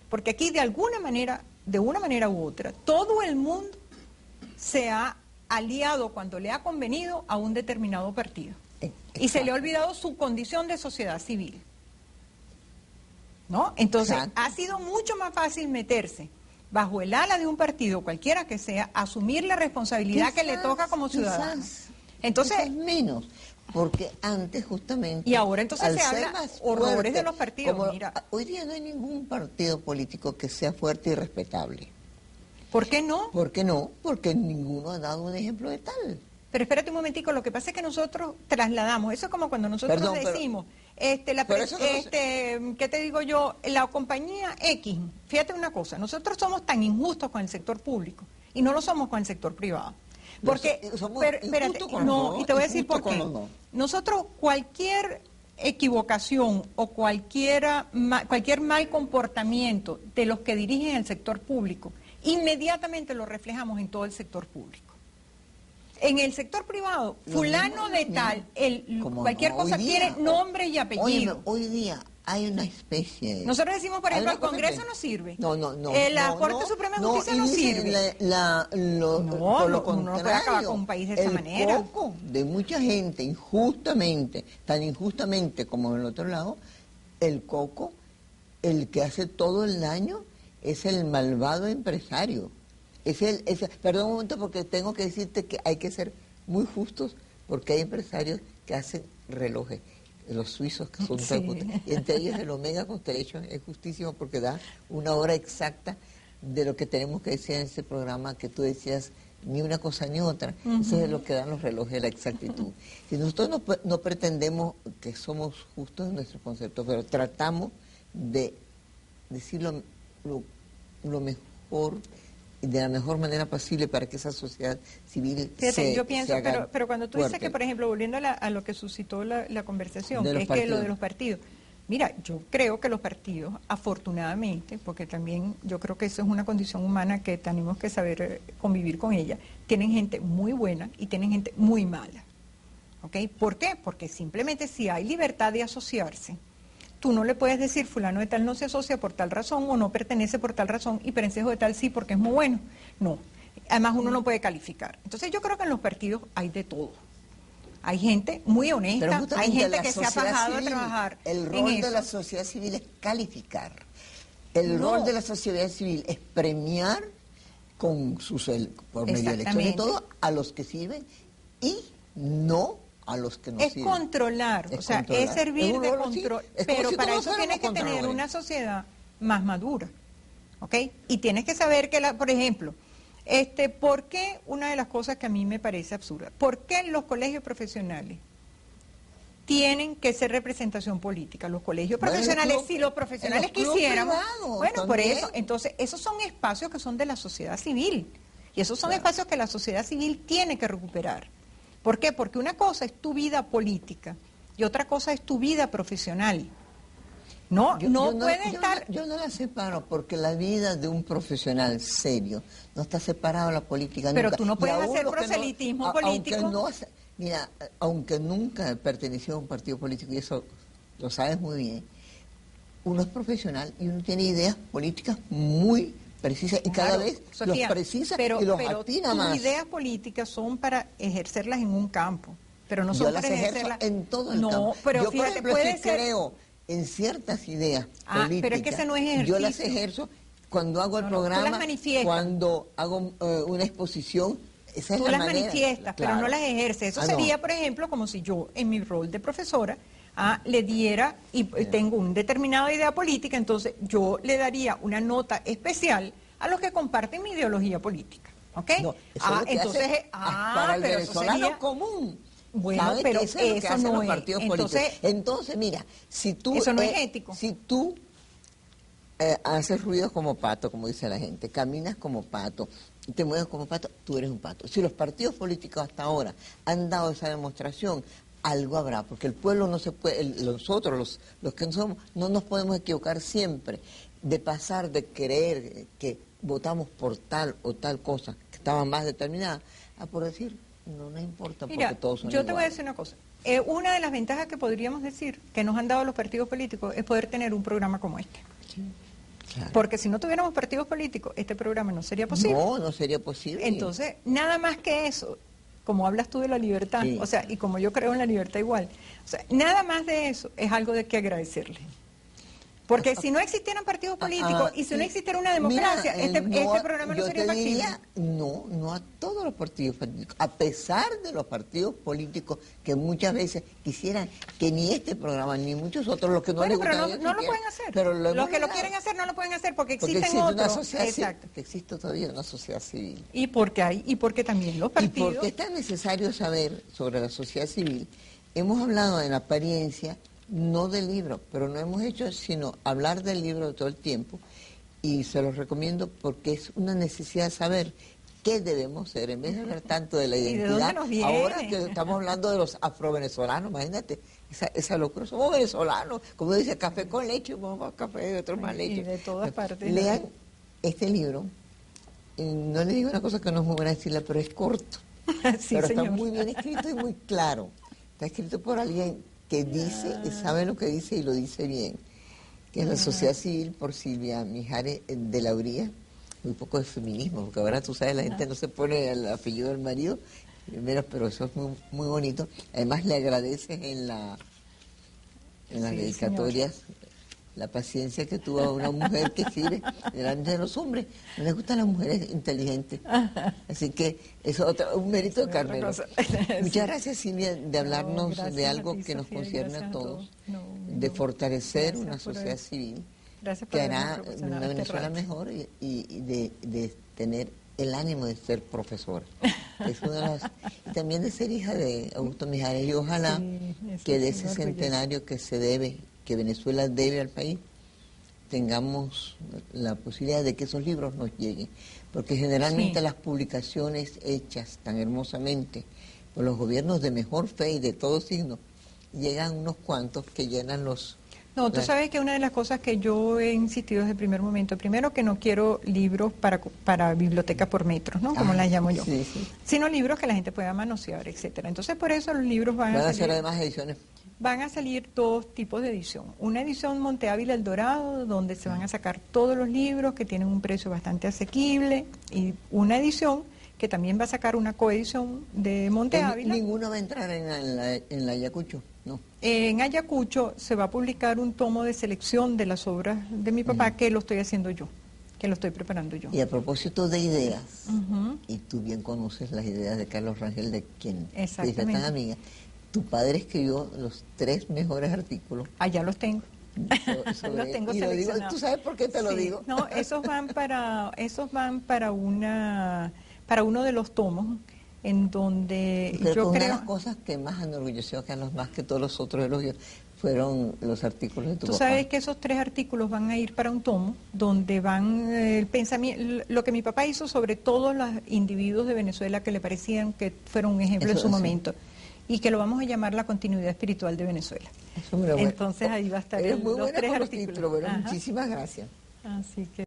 porque aquí de una manera u otra, todo el mundo se ha aliado cuando le ha convenido a un determinado partido. Y se le ha olvidado su condición de sociedad civil. ¿No? Entonces, ha sido mucho más fácil meterse bajo el ala de un partido, cualquiera que sea, asumir la responsabilidad que le toca como ciudadano. Entonces, menos. Porque antes justamente... Y ahora entonces se habla horrores de los partidos. Mira, hoy día no hay ningún partido político que sea fuerte y respetable. ¿Por qué no? ¿Por qué no? Porque ninguno ha dado un ejemplo de tal. Pero espérate un momentico, lo que pasa es que nosotros trasladamos, eso es como cuando nosotros decimos, ¿qué te digo yo? La compañía X, fíjate una cosa, nosotros somos tan injustos con el sector público y no lo somos con el sector privado. Porque, espérate, no, y te voy a decir por qué. Nosotros cualquier equivocación o cualquier mal comportamiento de los que dirigen el sector público, inmediatamente lo reflejamos en todo el sector público. En el sector privado, fulano de tal, cualquier cosa tiene nombre y apellido. Hoy día hay una especie de... Nosotros decimos, por ejemplo, el Congreso no sirve. No. La Corte Suprema de Justicia no sirve. Por lo contrario, uno no puede acabar con un país de esa manera. El coco de mucha gente, injustamente, tan injustamente como en el otro lado, el coco, el que hace todo el daño, es el malvado empresario. Perdón un momento porque tengo que decirte que hay que ser muy justos porque hay empresarios que hacen relojes. Los suizos que son y entre ellos el Omega Constellation es justísimo porque da una hora exacta de lo que tenemos que decir en este programa que tú decías ni una cosa ni otra. Eso es lo que dan los relojes, la exactitud. Si nosotros no pretendemos que somos justos en nuestros conceptos, pero tratamos de decir lo mejor y de la mejor manera posible para que esa sociedad civil yo pienso, pero cuando tú dices que, por ejemplo, volviendo a lo que suscitó la conversación, que es que lo de los partidos, mira, yo creo que los partidos, afortunadamente, porque también yo creo que eso es una condición humana que tenemos que saber convivir con ella, tienen gente muy buena y tienen gente muy mala. ¿Ok? ¿Por qué? Porque simplemente si hay libertad de asociarse, tú no le puedes decir fulano de tal no se asocia por tal razón o no pertenece por tal razón y perencejo de tal sí porque es muy bueno. No. Además uno no puede calificar. Entonces yo creo que en los partidos hay de todo. Hay gente muy honesta, hay gente que se ha fajado a trabajar. El rol de la sociedad civil es calificar. El rol de la sociedad civil es premiar con por medio de elección y todo a los que sirven y no a los que no sirven. Es controlar, es servir de control, pero para eso tienes que tener una sociedad más madura, ¿ok? Y tienes que saber que, por ejemplo, ¿por qué una de las cosas que a mí me parece absurda? ¿Por qué los colegios profesionales tienen que ser representación política? Los colegios profesionales, si los profesionales quisiéramos, por eso, entonces esos son espacios que son de la sociedad civil, y esos son espacios que la sociedad civil tiene que recuperar. ¿Por qué? Porque una cosa es tu vida política y otra cosa es tu vida profesional. No puede estar... Yo no la separo porque la vida de un profesional serio no está separado de la política. Pero nunca. Tú no puedes hacer proselitismo político. Aunque nunca perteneció a un partido político, y eso lo sabes muy bien, uno es profesional y uno tiene ideas políticas muy precisas y cada vez Sofía, los precisa y los atina más. Tus ideas políticas son para ejercerlas en un campo. pero no yo son las para ejerzo ejercerla. en todo el no, campo. pero Yo, fíjate, por ejemplo, puede si ser... creo en ciertas ideas políticas, pero es que ese no es ejercicio. yo las ejerzo cuando hago el tú las programa, manifiestas. cuando hago una exposición. Esa es Tú la las manera, manifiestas, claro. pero no las ejerces. Eso sería, por ejemplo, como si yo, en mi rol de profesora, le diera, y tengo una determinada idea política, entonces yo le daría una nota especial a los que comparten mi ideología política. ¿Ok? No, eso es lo que entonces, hace para el pero venezolano sería, común. bueno, ¿Sabe? pero Que eso es lo que eso hacen no los es. partidos políticos. Entonces, mira, si tú... Eso no es ético. Si tú haces ruidos como pato, como dice la gente, caminas como pato, te mueves como pato, tú eres un pato. Si los partidos políticos hasta ahora han dado esa demostración, algo habrá, porque el pueblo no se puede, nosotros, los que no somos, no nos podemos equivocar siempre de pasar de creer que votamos por tal o tal cosa que estaba más determinada, a por decir, no nos importa porque mira, todos son yo te voy a iguales. decir una cosa. Una de las ventajas que podríamos decir que nos han dado los partidos políticos es poder tener un programa como este. Sí, claro. Porque si no tuviéramos partidos políticos, este programa no sería posible. No sería posible. Entonces, nada más que eso, como hablas tú de la libertad, Sí. o sea, y como yo creo en la libertad igual, o sea, nada más de eso es algo de que agradecerle. Porque si no existieran partidos políticos y si no existiera una democracia, mira, este programa no yo sería te factible. diría, no a todos los partidos políticos, a pesar de los partidos políticos que muchas veces quisieran que ni este programa ni muchos otros, los que no les pero gusta, no lo pueden hacer. pero Los que lo quieren hacer no lo pueden hacer porque porque existen existe una otros. sociedad Exacto. que existe todavía una sociedad civil. Y porque también los Y partidos... porque es tan necesario saber sobre la sociedad civil, hemos hablado en la apariencia, no del libro, pero no hemos hecho sino hablar del libro todo el tiempo, y se los recomiendo porque es una necesidad saber qué debemos ser, en vez de hablar tanto de la ¿Y de identidad. dónde nos viene? Ahora que estamos hablando de los afrovenezolanos, imagínate, esa locura, somos venezolanos, como dice, café con leche, unos más café, otros más leche. Y de todas partes. Lean este libro, y no les digo una cosa que no es muy buena decirla, pero es corto. Sí, pero señor. está muy bien escrito y muy claro. Está escrito por alguien que dice, sabe lo que dice y lo dice bien, que es la Sociedad Civil, por Silvia Mijares de la Uría. Muy poco de feminismo, porque ahora tú sabes, la gente no se pone el apellido del marido, mira, pero eso es muy, muy bonito. Además le agradeces en las dedicatorias la paciencia que tuvo una mujer que escribe delante de los hombres. No les gustan las mujeres inteligentes. Así que eso es un mérito de Carmelo. Muchas gracias, Silvia, de hablarnos de algo que nos concierne a todos, de fortalecer una sociedad civil que hará una Venezuela mejor y de tener el ánimo de ser profesora. Es una de las, y también de ser hija de Augusto Mijares, y ojalá que de ese centenario que Venezuela debe al país, tengamos la posibilidad de que esos libros nos lleguen, porque generalmente las publicaciones hechas tan hermosamente por los gobiernos de mejor fe y de todo signo, llegan unos cuantos que llenan los... No, tú sabes que una de las cosas que yo he insistido desde el primer momento, primero que no quiero libros para biblioteca por metros, ¿no? Como las llamo yo, sino libros que la gente pueda manosear, etcétera. Entonces por eso los libros van a hacer además ediciones. Van a salir dos tipos de edición. Una edición Monte Ávila El Dorado, donde se van a sacar todos los libros que tienen un precio bastante asequible, y una edición que también va a sacar una coedición de Monte Ávila. ¿Ninguno va a entrar en la Ayacucho? No. En Ayacucho se va a publicar un tomo de selección de las obras de mi papá, que lo estoy haciendo yo, que lo estoy preparando yo. Y a propósito de ideas, y tú bien conoces las ideas de Carlos Rangel, de quien te dice tan amiga, tu padre escribió los 3 mejores artículos. Allá los tengo. Los tengo y seleccionados. lo digo, ¿tú sabes por qué te lo digo? No, esos van para uno de los tomos en donde pero yo una creo... de las cosas que más enorgulleció a Carlos, más que todos los otros elogios, fueron los artículos de tu papá. Tú sabes que esos 3 artículos van a ir para un tomo donde van el pensamiento, lo que mi papá hizo sobre todos los individuos de Venezuela que le parecían que fueron un ejemplo en su momento, y que lo vamos a llamar la continuidad espiritual de Venezuela. Entonces ahí va a estar Eres muy los buena 3 con los artículos. títulos, bueno, muchísimas gracias. Así que